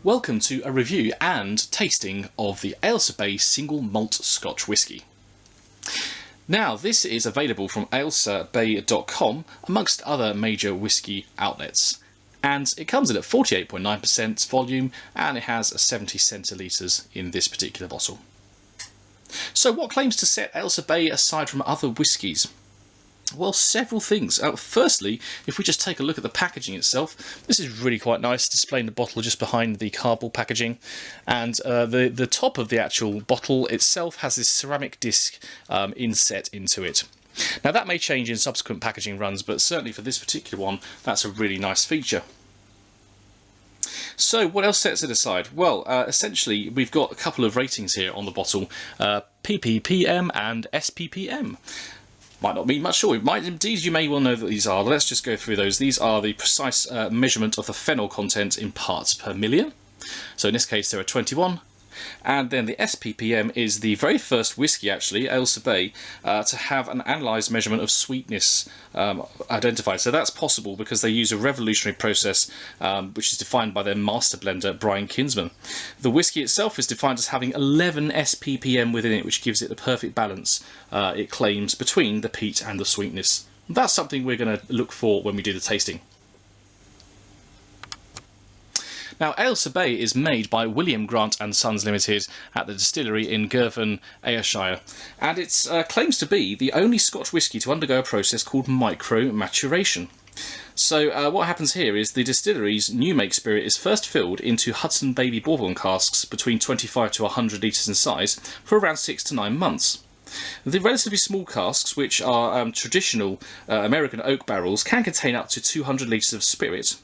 Welcome to a review and tasting of the Ailsa Bay Single Malt Scotch Whisky. Now, this is available from ailsabay.com amongst other major whisky outlets. And it comes in at 48.9% volume and it has 70 centilitres in this particular bottle. So what claims to set Ailsa Bay aside from other whiskies? Well, several things. Firstly, if we just take a look at the packaging itself, this is really quite nice, displaying the bottle just behind the cardboard packaging. And the top of the actual bottle itself has this ceramic disc inset into it. Now that may change in subsequent packaging runs, but certainly for this particular one, that's a really nice feature. So what else sets it aside? Well, essentially we've got a couple of ratings here on the bottle, ppm and SPPM. Might not mean much, sure. It might indeed, you may well know that these are. Let's just go through those. These are the precise measurement of the phenol content in parts per million. So in this case there are 21. And then the SPPM is the very first whisky, actually, Ailsa Bay, to have an analysed measurement of sweetness identified. So that's possible because they use a revolutionary process which is defined by their master blender, Brian Kinsman. The whisky itself is defined as having 11 SPPM within it, which gives it the perfect balance, it claims, between the peat and the sweetness. That's something we're going to look for when we do the tasting. Now, Ailsa Bay is made by William Grant & Sons Limited at the distillery in Girvan, Ayrshire, and it claims to be the only Scotch whisky to undergo a process called micro-maturation. So what happens here is the distillery's new make spirit is first filled into Hudson Baby bourbon casks between 25 to 100 litres in size for around 6 to 9 months. The relatively small casks, which are traditional American oak barrels, can contain up to 200 litres of spirit,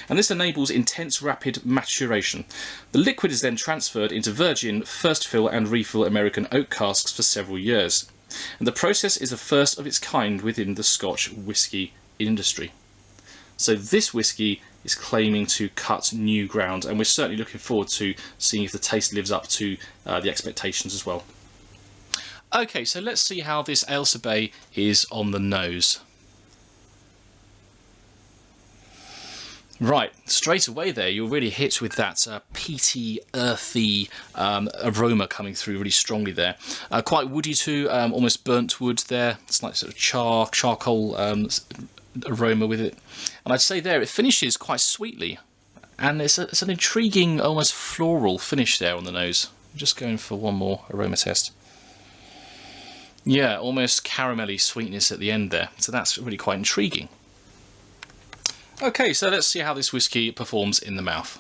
and this enables intense rapid maturation. The liquid is then transferred into virgin first fill and refill American oak casks for several years, and the process is the first of its kind within the Scotch whisky industry. So this whisky is claiming to cut new ground, and we're certainly looking forward to seeing if the taste lives up to the expectations as well. Okay, so let's see how this Ailsa Bay is on the nose. Right, straight away there you're really hit with that peaty, earthy aroma coming through really strongly there. Quite woody too, almost burnt wood there. It's like sort of charcoal aroma with it. And I'd say there it finishes quite sweetly, and it's an intriguing, almost floral finish there on the nose. I'm just going for one more aroma test. Yeah, almost caramelly sweetness at the end there, so that's really quite intriguing. Okay, so let's see how this whisky performs in the mouth.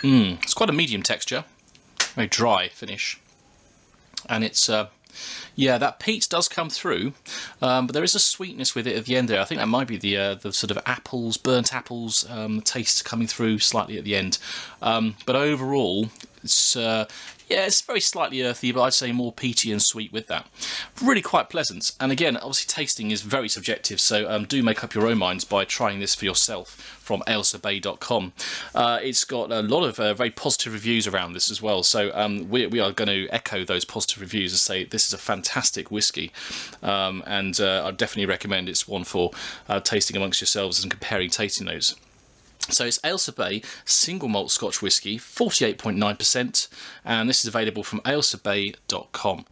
It's quite a medium texture, very dry finish, and it's yeah, that peat does come through, but there is a sweetness with it at the end there. I think that might be the sort of apples, burnt apples taste coming through slightly at the end. But overall, it's yeah, it's very slightly earthy, but I'd say more peaty and sweet with that. Really quite pleasant. And again, obviously tasting is very subjective, so do make up your own minds by trying this for yourself from ailsabay.com. It's got a lot of very positive reviews around this as well, so we are going to echo those positive reviews and say this is a fantastic whisky, and I'd definitely recommend it's one for tasting amongst yourselves and comparing tasting notes. So it's Ailsa Bay Single Malt Scotch Whisky, 48.9%, and this is available from ailsabay.com.